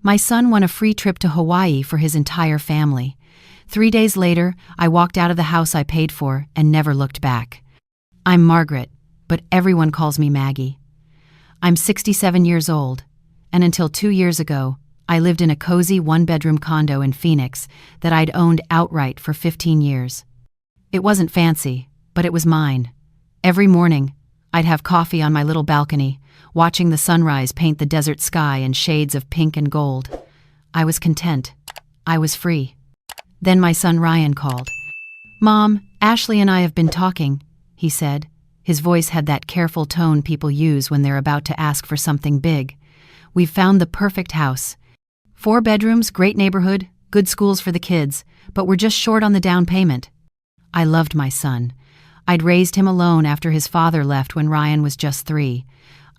My son won a free trip to Hawaii for his entire family. 3 days later, I walked out of the house I paid for and never looked back. I'm Margaret, but everyone calls me Maggie. I'm 67 years old, and until 2 years ago, I lived in a cozy one-bedroom condo in Phoenix that I'd owned outright for 15 years. It wasn't fancy, but it was mine. Every morning, I'd have coffee on my little balcony, watching the sunrise paint the desert sky in shades of pink and gold. I was content. I was free. Then my son Ryan called. "Mom, Ashley and I have been talking," he said. His voice had that careful tone people use when they're about to ask for something big. "We've found the perfect house. 4 bedrooms, great neighborhood, good schools for the kids, but we're just short on the down payment." I loved my son. I'd raised him alone after his father left when Ryan was just 3.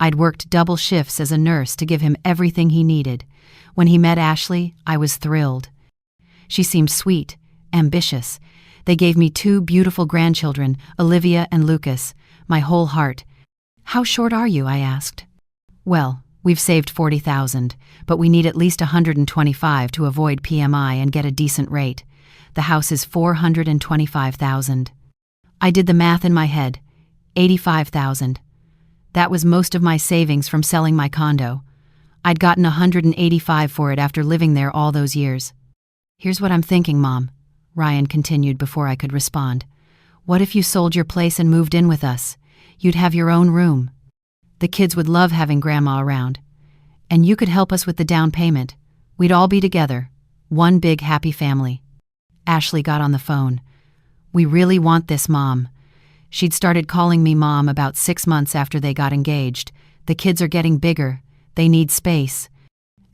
I'd worked double shifts as a nurse to give him everything he needed. When he met Ashley, I was thrilled. She seemed sweet, ambitious. They gave me 2 beautiful grandchildren, Olivia and Lucas, my whole heart. "How short are you?" I asked. "Well, we've saved $40,000, but we need at least $125 to avoid PMI and get a decent rate. The house is $425,000. I did the math in my head. $85,000. That was most of my savings from selling my condo. I'd gotten $185 for it after living there all those years. "Here's what I'm thinking, Mom," Ryan continued before I could respond. "What if you sold your place and moved in with us? You'd have your own room. The kids would love having Grandma around. And you could help us with the down payment. We'd all be together. One big happy family." Ashley got on the phone. "We really want this, Mom." She'd started calling me Mom about 6 months after they got engaged. "The kids are getting bigger. They need space.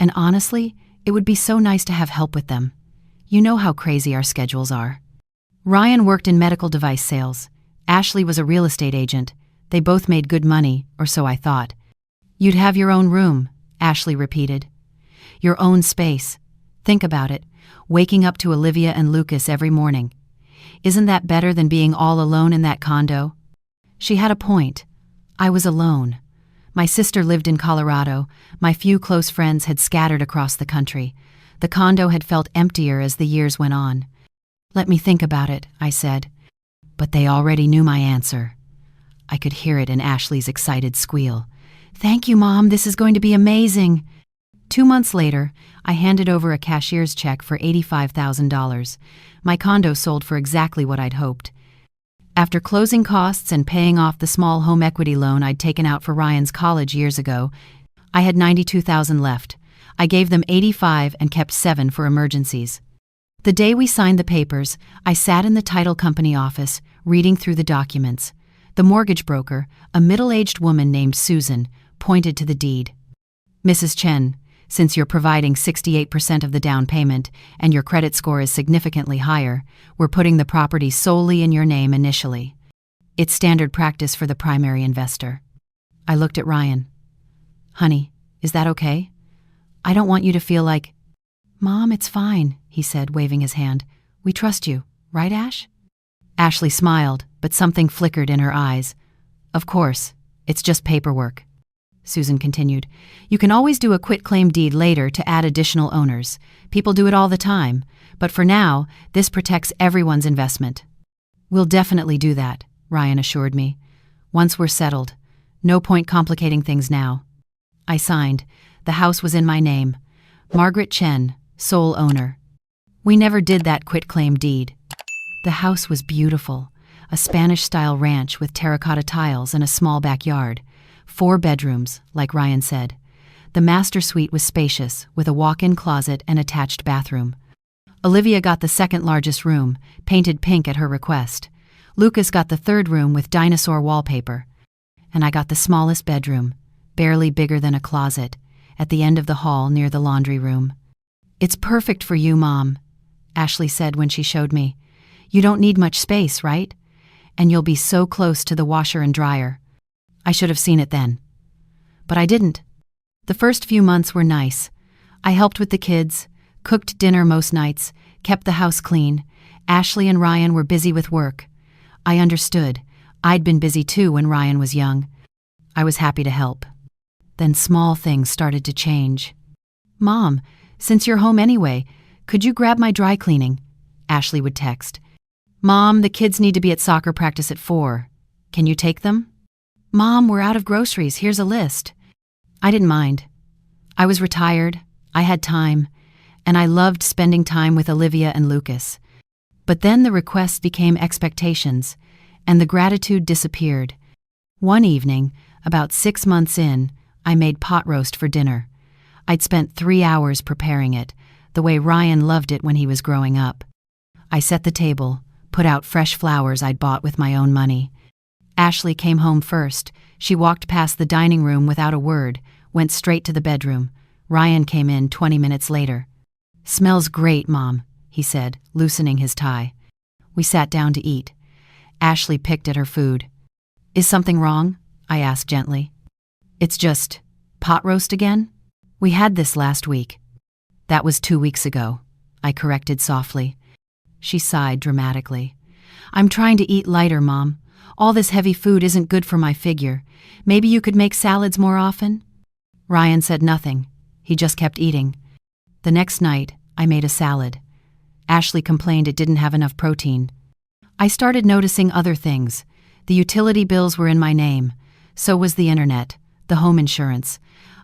And honestly, it would be so nice to have help with them. You know how crazy our schedules are." Ryan worked in medical device sales. Ashley was a real estate agent. They both made good money, or so I thought. "You'd have your own room," Ashley repeated. "Your own space. Think about it, waking up to Olivia and Lucas every morning. Isn't that better than being all alone in that condo?" She had a point. I was alone. My sister lived in Colorado. My few close friends had scattered across the country. The condo had felt emptier as the years went on. "Let me think about it," I said. But they already knew my answer. I could hear it in Ashley's excited squeal. "Thank you, Mom, this is going to be amazing." 2 months later, I handed over a cashier's check for $85,000. My condo sold for exactly what I'd hoped. After closing costs and paying off the small home equity loan I'd taken out for Ryan's college years ago, I had $92,000 left. I gave them $85,000 and kept $7,000 for emergencies. The day we signed the papers, I sat in the title company office, reading through the documents. The mortgage broker, a middle-aged woman named Susan, pointed to the deed. "Mrs. Chen, since you're providing 68% of the down payment and your credit score is significantly higher, we're putting the property solely in your name initially. It's standard practice for the primary investor." I looked at Ryan. "Honey, is that okay? I don't want you to feel like—" "Mom, it's fine," he said, waving his hand. "We trust you, right, Ash?" Ashley smiled, but something flickered in her eyes. "Of course, it's just paperwork." Susan continued. "You can always do a quitclaim deed later to add additional owners. People do it all the time. But for now, this protects everyone's investment." "We'll definitely do that," Ryan assured me. "Once we're settled. No point complicating things now." I signed. The house was in my name. Margaret Chen, sole owner. We never did that quitclaim deed. The house was beautiful. A Spanish-style ranch with terracotta tiles and a small backyard. 4 bedrooms, like Ryan said. The master suite was spacious, with a walk-in closet and attached bathroom. Olivia got the second-largest room, painted pink at her request. Lucas got the 3rd room with dinosaur wallpaper. And I got the smallest bedroom, barely bigger than a closet, at the end of the hall near the laundry room. "It's perfect for you, Mom," Ashley said when she showed me. "You don't need much space, right? And you'll be so close to the washer and dryer." I should have seen it then. But I didn't. The first few months were nice. I helped with the kids, cooked dinner most nights, kept the house clean. Ashley and Ryan were busy with work. I understood. I'd been busy too when Ryan was young. I was happy to help. Then small things started to change. "Mom, Since you're home anyway, could you grab my dry cleaning? Ashley would text. Mom, the kids need to be at soccer practice at 4. Can you take them? Mom, we're out of groceries. Here's a list. I didn't mind. I was retired, I had time, and I loved spending time with Olivia and Lucas. But then the requests became expectations, and the gratitude disappeared. One evening, about 6 months in, I made pot roast for dinner. I'd spent 3 hours preparing it, the way Ryan loved it when he was growing up. I set the table, put out fresh flowers I'd bought with my own money. Ashley came home first. She walked past the dining room without a word, went straight to the bedroom. Ryan came in 20 minutes later. Smells great, Mom, he said, loosening his tie. We sat down to eat. Ashley picked at her food. Is something wrong? I asked gently. It's just pot roast again? We had this last week. That was 2 weeks ago, I corrected softly. She sighed dramatically. I'm trying to eat lighter, Mom. All this heavy food isn't good for my figure. Maybe you could make salads more often? Ryan said nothing. He just kept eating. The next night, I made a salad. Ashley complained it didn't have enough protein. I started noticing other things. The utility bills were in my name. So was the internet, the home insurance.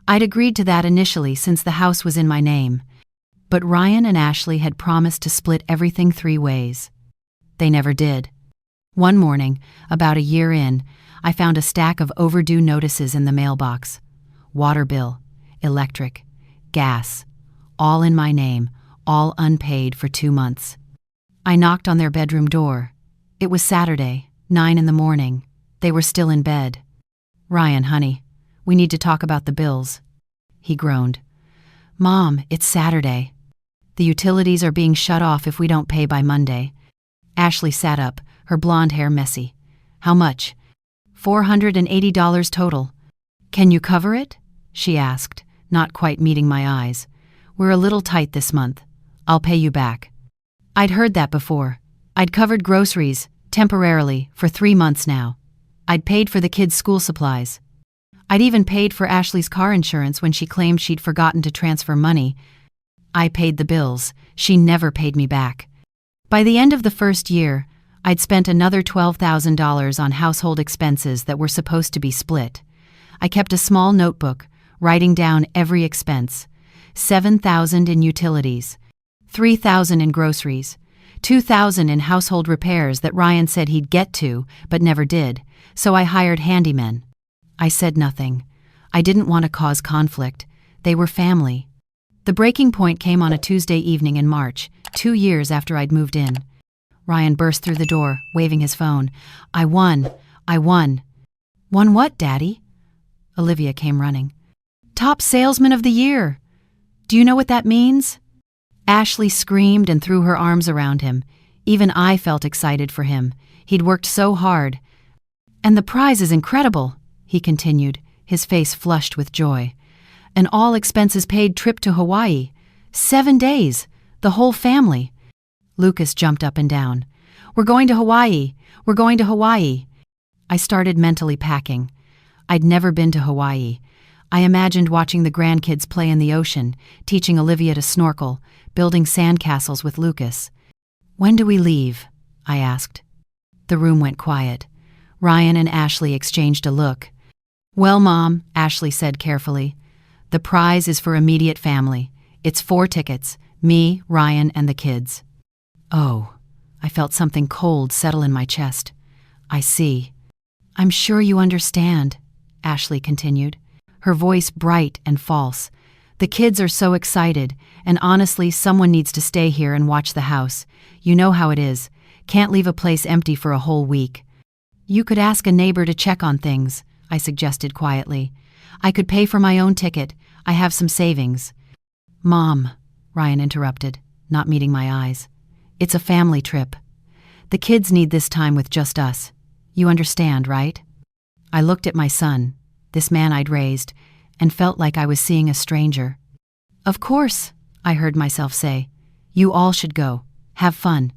I'd agreed to that initially since the house was in my name. But Ryan and Ashley had promised to split everything 3 ways. They never did. One morning, about a year in, I found a stack of overdue notices in the mailbox. Water bill, electric, gas, all in my name, all unpaid for 2 months. I knocked on their bedroom door. It was Saturday, 9 in the morning. They were still in bed. Ryan, honey, we need to talk about the bills. He groaned. Mom, it's Saturday. The utilities are being shut off if we don't pay by Monday. Ashley sat up, her blonde hair messy. How much? $480 total. Can you cover it? She asked, not quite meeting my eyes. We're a little tight this month. I'll pay you back. I'd heard that before. I'd covered groceries, temporarily, for 3 months now. I'd paid for the kids' school supplies. I'd even paid for Ashley's car insurance when she claimed she'd forgotten to transfer money. I paid the bills. She never paid me back. By the end of the first year, I'd spent another $12,000 on household expenses that were supposed to be split. I kept a small notebook, writing down every expense. $7,000 in utilities, $3,000 in groceries, $2,000 in household repairs that Ryan said he'd get to, but never did, so I hired handymen. I said nothing. I didn't want to cause conflict. They were family. The breaking point came on a Tuesday evening in March, 2 years after I'd moved in. Ryan burst through the door, waving his phone. I won. I won. Won what, Daddy? Olivia came running. Top salesman of the year. Do you know what that means? Ashley screamed and threw her arms around him. Even I felt excited for him. He'd worked so hard. And the prize is incredible, he continued, his face flushed with joy. An all-expenses-paid trip to Hawaii. 7 days. The whole family. Lucas jumped up and down. We're going to Hawaii. We're going to Hawaii. I started mentally packing. I'd never been to Hawaii. I imagined watching the grandkids play in the ocean, teaching Olivia to snorkel, building sandcastles with Lucas. When do we leave? I asked. The room went quiet. Ryan and Ashley exchanged a look. Well, Mom, Ashley said carefully, the prize is for immediate family. It's 4 tickets, me, Ryan, and the kids. Oh, I felt something cold settle in my chest. I see. I'm sure you understand, Ashley continued, her voice bright and false. The kids are so excited, and honestly, someone needs to stay here and watch the house. You know how it is. Can't leave a place empty for a whole week. You could ask a neighbor to check on things, I suggested quietly. I could pay for my own ticket. I have some savings. Mom, Ryan interrupted, not meeting my eyes. It's a family trip. The kids need this time with just us. You understand, right? I looked at my son, this man I'd raised, and felt like I was seeing a stranger. Of course, I heard myself say. You all should go. Have fun.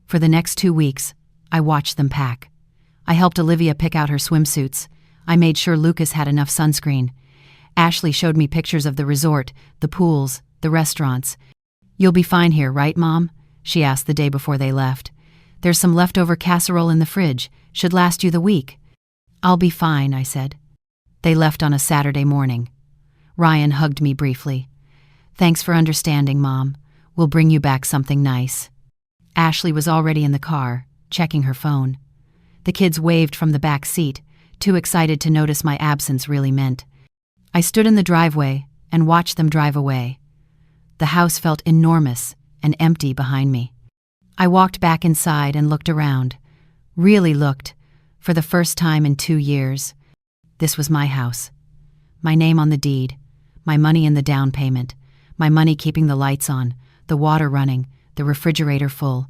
For the next 2 weeks, I watched them pack. I helped Olivia pick out her swimsuits. I made sure Lucas had enough sunscreen. Ashley showed me pictures of the resort, the pools, the restaurants. "You'll be fine here, right, Mom?" she asked the day before they left. "There's some leftover casserole in the fridge. Should last you the week." "I'll be fine," I said. They left on a Saturday morning. Ryan hugged me briefly. "Thanks for understanding, Mom. We'll bring you back something nice." Ashley was already in the car, checking her phone. The kids waved from the back seat, too excited to notice my absence really meant. I stood in the driveway and watched them drive away. The house felt enormous and empty behind me. I walked back inside and looked around. Really looked, for the first time in 2 years. This was my house. My name on the deed, my money in the down payment, my money keeping the lights on, the water running, the refrigerator full.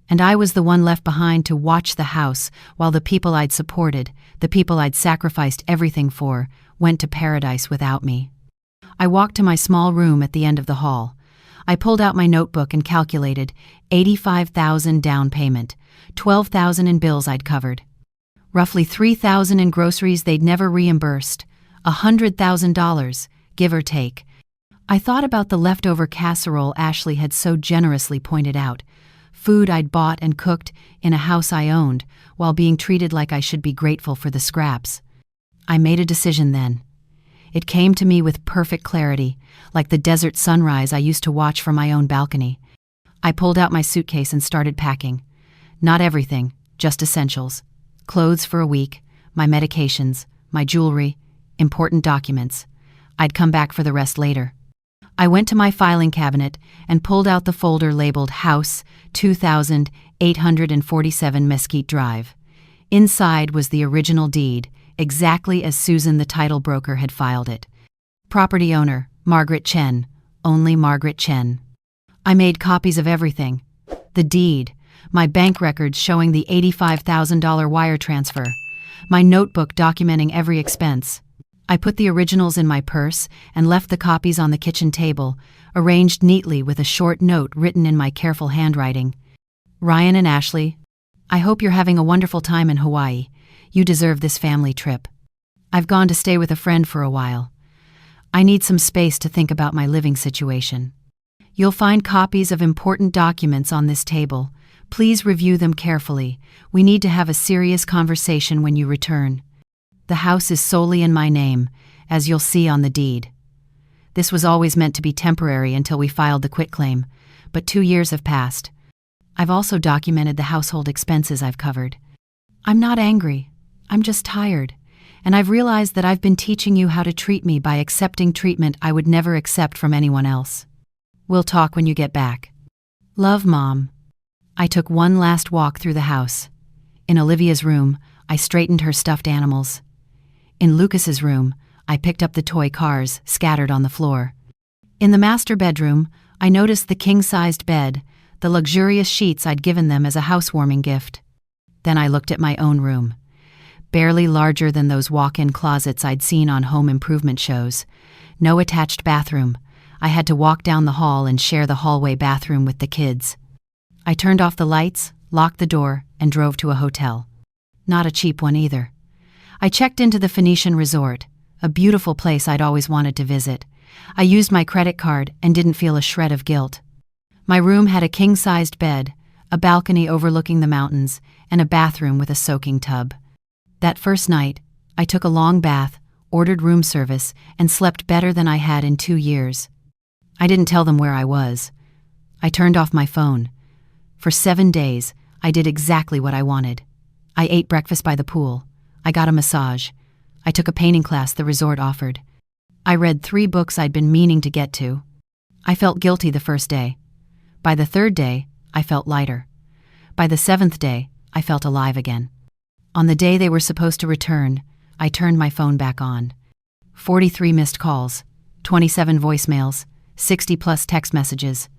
And I was the one left behind to watch the house while the people I'd supported, the people I'd sacrificed everything for, went to paradise without me. I walked to my small room at the end of the hall. I pulled out my notebook and calculated $85,000 down payment, $12,000 in bills I'd covered, roughly $3,000 in groceries they'd never reimbursed, $100,000, give or take. I thought about the leftover casserole Ashley had so generously pointed out, food I'd bought and cooked in a house I owned, while being treated like I should be grateful for the scraps. I made a decision then. It came to me with perfect clarity, like the desert sunrise I used to watch from my own balcony. I pulled out my suitcase and started packing. Not everything, just essentials. Clothes for a week, my medications, my jewelry, important documents. I'd come back for the rest later. I went to my filing cabinet and pulled out the folder labeled House 2847 Mesquite Drive. Inside was the original deed, exactly as Susan the title broker had filed it. Property owner, Margaret Chen, only Margaret Chen. I made copies of everything. The deed, my bank records showing the $85,000 wire transfer, my notebook documenting every expense. I put the originals in my purse and left the copies on the kitchen table, arranged neatly with a short note written in my careful handwriting. "Ryan and Ashley, I hope you're having a wonderful time in Hawaii. You deserve this family trip. I've gone to stay with a friend for a while. I need some space to think about my living situation. You'll find copies of important documents on this table. Please review them carefully. We need to have a serious conversation when you return. The house is solely in my name, as you'll see on the deed. This was always meant to be temporary until we filed the quitclaim, but 2 years have passed. I've also documented the household expenses I've covered. I'm not angry. I'm just tired, and I've realized that I've been teaching you how to treat me by accepting treatment I would never accept from anyone else. We'll talk when you get back. Love, Mom." I took one last walk through the house. In Olivia's room, I straightened her stuffed animals. In Lucas's room, I picked up the toy cars scattered on the floor. In the master bedroom, I noticed the king-sized bed, the luxurious sheets I'd given them as a housewarming gift. Then I looked at my own room. Barely larger than those walk-in closets I'd seen on home improvement shows. No attached bathroom. I had to walk down the hall and share the hallway bathroom with the kids. I turned off the lights, locked the door, and drove to a hotel. Not a cheap one either. I checked into the Phoenician Resort, a beautiful place I'd always wanted to visit. I used my credit card and didn't feel a shred of guilt. My room had a king-sized bed, a balcony overlooking the mountains, and a bathroom with a soaking tub. That first night, I took a long bath, ordered room service, and slept better than I had in 2 years. I didn't tell them where I was. I turned off my phone. For 7 days, I did exactly what I wanted. I ate breakfast by the pool. I got a massage. I took a painting class the resort offered. I read 3 books I'd been meaning to get to. I felt guilty the first day. By the 3rd day, I felt lighter. By the 7th day, I felt alive again. On the day they were supposed to return, I turned my phone back on. 43 missed calls, 27 voicemails, 60+ text messages.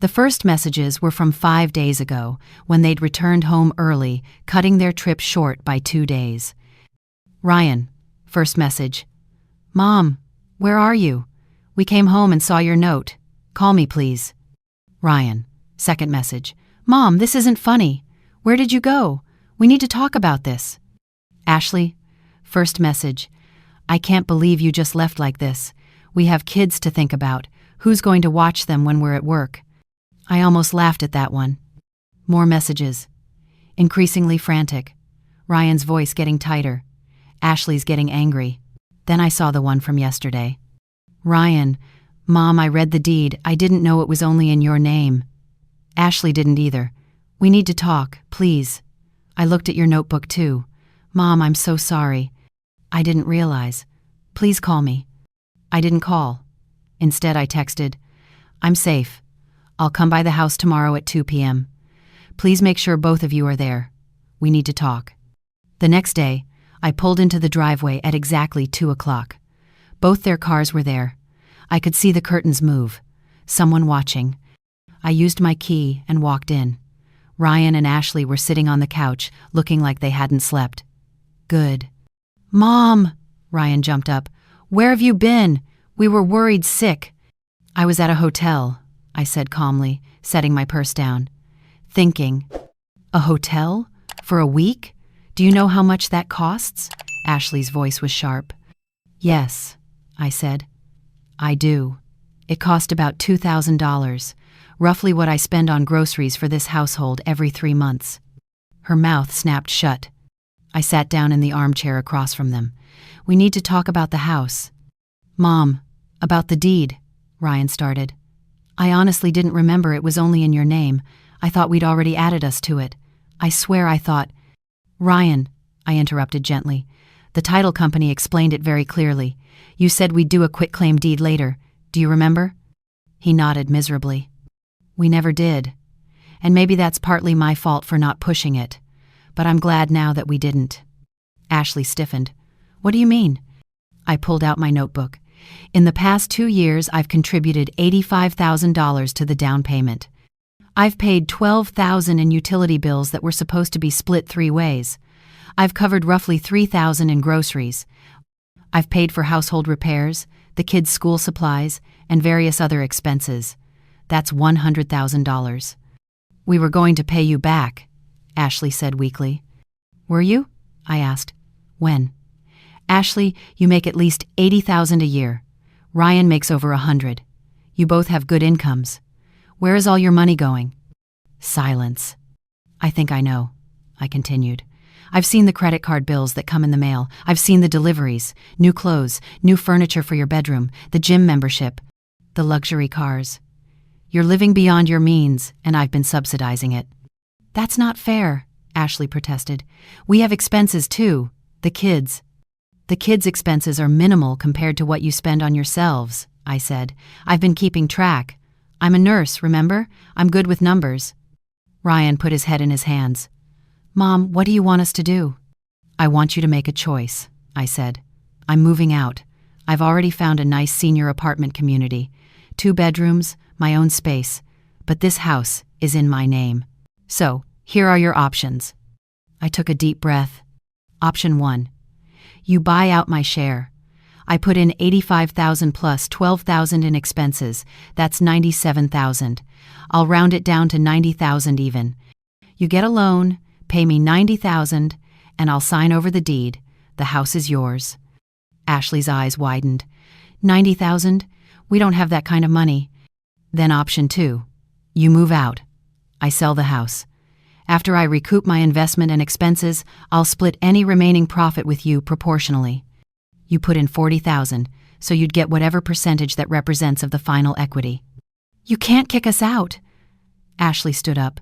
The first messages were from 5 days ago, when they'd returned home early, cutting their trip short by 2 days. Ryan, first message. "Mom, where are you? We came home and saw your note. Call me, please." Ryan, second message. "Mom, this isn't funny. Where did you go? We need to talk about this." Ashley, first message. "I can't believe you just left like this. We have kids to think about. Who's going to watch them when we're at work? I almost laughed at that one. More messages. Increasingly frantic. Ryan's voice getting tighter. Ashley's getting angry. Then I saw the one from yesterday. Ryan, Mom, I read the deed. I didn't know it was only in your name. Ashley didn't either. We need to talk, please. I looked at your notebook too. Mom, I'm so sorry. I didn't realize. Please call me. I didn't call. Instead, I texted, I'm safe. I'll come by the house tomorrow at 2 p.m. Please make sure both of you are there. We need to talk. The next day, I pulled into the driveway at exactly 2 o'clock. Both their cars were there. I could see the curtains move. Someone watching. I used my key and walked in. Ryan and Ashley were sitting on the couch, looking like they hadn't slept. Good. Mom! Ryan jumped up. Where have you been? We were worried sick. I was at a hotel, I said calmly, setting my purse down. Thinking. A hotel? For a week? Do you know how much that costs? Ashley's voice was sharp. Yes, I said. I do. It cost about $2,000, roughly what I spend on groceries for this household every 3 months. Her mouth snapped shut. I sat down in the armchair across from them. We need to talk about the house. Mom, about the deed, Ryan started. I honestly didn't remember it was only in your name. I thought we'd already added us to it. I swear I thought... Ryan, I interrupted gently. The title company explained it very clearly. You said we'd do a quitclaim deed later. Do you remember? He nodded miserably. We never did. And maybe that's partly my fault for not pushing it. But I'm glad now that we didn't. Ashley stiffened. What do you mean? I pulled out my notebook. In the past 2 years, I've contributed $85,000 to the down payment. I've paid $12,000 in utility bills that were supposed to be split 3 ways. I've covered roughly $3,000 in groceries. I've paid for household repairs, the kids' school supplies, and various other expenses. That's $100,000. We were going to pay you back, Ashley said weakly. Were you? I asked. When? Ashley, you make at least $80,000 a year. Ryan makes over $100,000. You both have good incomes. Where is all your money going? Silence. I think I know, I continued. I've seen the credit card bills that come in the mail. I've seen the deliveries, new clothes, new furniture for your bedroom, the gym membership, the luxury cars. You're living beyond your means, and I've been subsidizing it. That's not fair, Ashley protested. We have expenses too, the kids. The kids' expenses are minimal compared to what you spend on yourselves, I said. I've been keeping track. I'm a nurse, remember? I'm good with numbers. Ryan put his head in his hands. Mom, what do you want us to do? I want you to make a choice, I said. I'm moving out. I've already found a nice senior apartment community. 2 bedrooms, my own space. But this house is in my name. So, here are your options. I took a deep breath. Option 1. You buy out my share. I put in $85,000 plus $12,000 in expenses. That's $97,000. I'll round it down to $90,000 even. You get a loan, pay me $90,000, and I'll sign over the deed. The house is yours. Ashley's eyes widened. $90,000? We don't have that kind of money. Then option 2. You move out. I sell the house. After I recoup my investment and expenses, I'll split any remaining profit with you proportionally. You put in $40,000, so you'd get whatever percentage that represents of the final equity. You can't kick us out. Ashley stood up.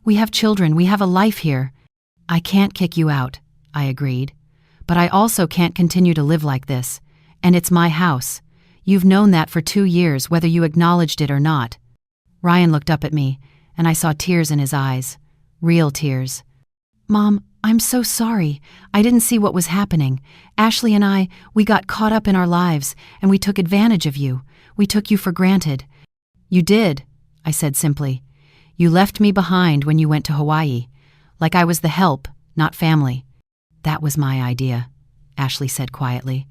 We have children, we have a life here. I can't kick you out, I agreed. But I also can't continue to live like this. And it's my house. You've known that for 2 years, whether you acknowledged it or not. Ryan looked up at me, and I saw tears in his eyes. Real tears. Mom, I'm so sorry. I didn't see what was happening. Ashley and I, we got caught up in our lives, and we took advantage of you. We took you for granted. You did, I said simply. You left me behind when you went to Hawaii. Like I was the help, not family. That was my idea, Ashley said quietly.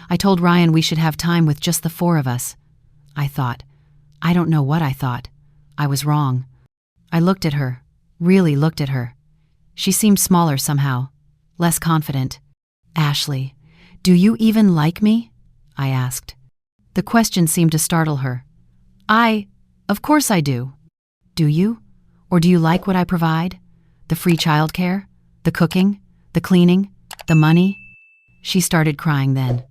I told Ryan we should have time with just the 4 of us. I thought. I don't know what I thought. I was wrong. I looked at her, really looked at her. She seemed smaller somehow, less confident. Ashley, do you even like me? I asked. The question seemed to startle her. Of course I do. Do you? Or do you like what I provide? The free childcare? The cooking? The cleaning? The money? She started crying then.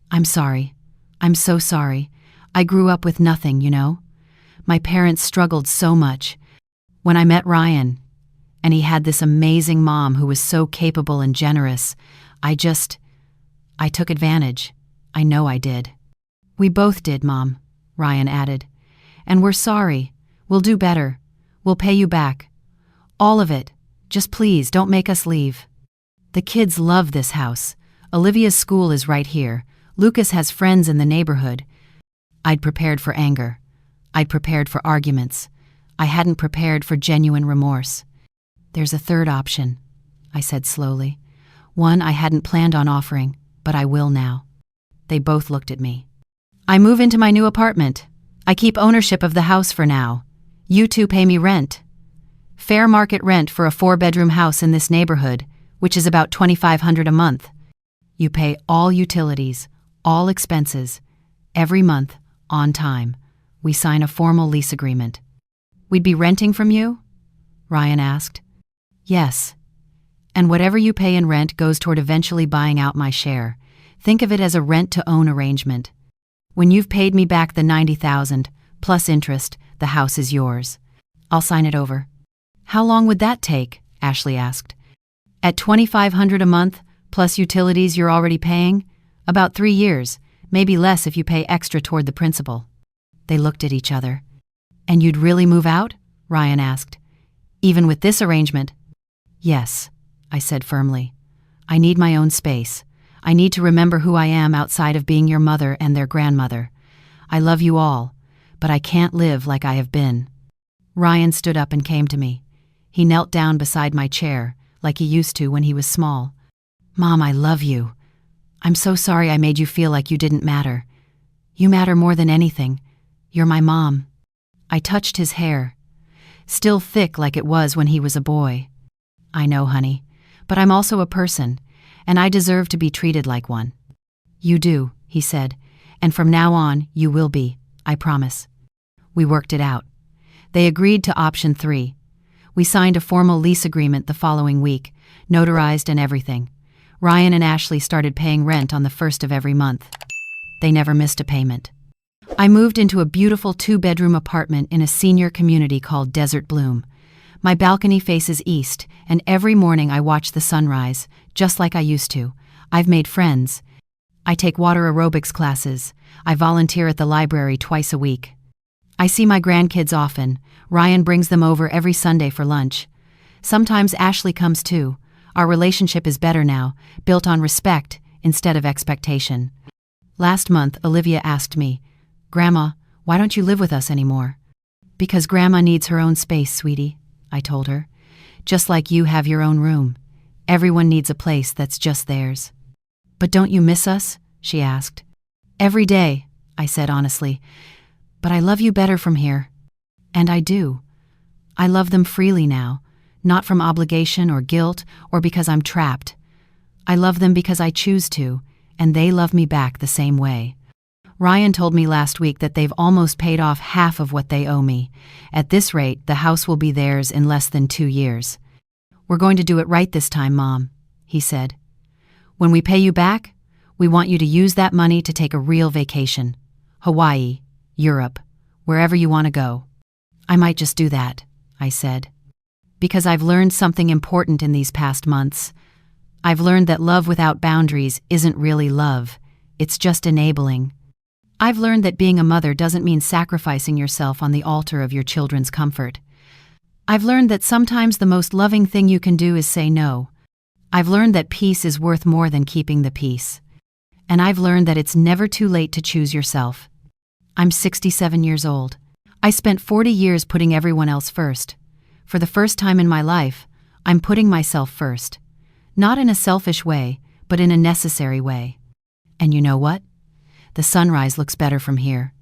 I'm sorry. I'm so sorry. I grew up with nothing, you know? My parents struggled so much. When I met Ryan, and he had this amazing mom who was so capable and generous, I took advantage. I know I did. We both did, Mom, Ryan added. And we're sorry. We'll do better. We'll pay you back. All of it. Just please don't make us leave. The kids love this house. Olivia's school is right here. Lucas has friends in the neighborhood. I'd prepared for anger. I'd prepared for arguments. I hadn't prepared for genuine remorse. There's a third option, I said slowly. One I hadn't planned on offering, but I will now. They both looked at me. I move into my new apartment. I keep ownership of the house for now. You two pay me rent. Fair market rent for a 4-bedroom house in this neighborhood, which is about $2,500 a month. You pay all utilities, all expenses, every month, on time. We sign a formal lease agreement. We'd be renting from you? Ryan asked. Yes. And whatever you pay in rent goes toward eventually buying out my share. Think of it as a rent-to-own arrangement. When you've paid me back the $90,000, plus interest, the house is yours. I'll sign it over. How long would that take? Ashley asked. At $2,500 a month, plus utilities you're already paying? About 3 years, maybe less if you pay extra toward the principal. They looked at each other. And you'd really move out? Ryan asked. Even with this arrangement? Yes, I said firmly. I need my own space. I need to remember who I am outside of being your mother and their grandmother. I love you all, but I can't live like I have been. Ryan stood up and came to me. He knelt down beside my chair, like he used to when he was small. Mom, I love you. I'm so sorry I made you feel like you didn't matter. You matter more than anything. You're my mom. I touched his hair, still thick like it was when he was a boy. I know, honey, but I'm also a person, and I deserve to be treated like one. You do, he said, and from now on, you will be, I promise. We worked it out. They agreed to option 3. We signed a formal lease agreement the following week, notarized and everything. Ryan and Ashley started paying rent on the 1st of every month. They never missed a payment. I moved into a beautiful 2-bedroom apartment in a senior community called Desert Bloom. My balcony faces east, and every morning I watch the sunrise, just like I used to. I've made friends. I take water aerobics classes. I volunteer at the library twice a week. I see my grandkids often. Ryan brings them over every Sunday for lunch. Sometimes Ashley comes too. Our relationship is better now, built on respect instead of expectation. Last month, Olivia asked me, Grandma, why don't you live with us anymore? Because Grandma needs her own space, sweetie, I told her. Just like you have your own room. Everyone needs a place that's just theirs. But don't you miss us? She asked. Every day, I said honestly. But I love you better from here. And I do. I love them freely now, not from obligation or guilt or because I'm trapped. I love them because I choose to, and they love me back the same way. Ryan told me last week that they've almost paid off half of what they owe me. At this rate, the house will be theirs in less than 2 years. We're going to do it right this time, Mom, he said. When we pay you back, we want you to use that money to take a real vacation. Hawaii, Europe, wherever you want to go. I might just do that, I said. Because I've learned something important in these past months. I've learned that love without boundaries isn't really love. It's just enabling. I've learned that being a mother doesn't mean sacrificing yourself on the altar of your children's comfort. I've learned that sometimes the most loving thing you can do is say no. I've learned that peace is worth more than keeping the peace. And I've learned that it's never too late to choose yourself. I'm 67 years old. I spent 40 years putting everyone else first. For the first time in my life, I'm putting myself first. Not in a selfish way, but in a necessary way. And you know what? The sunrise looks better from here.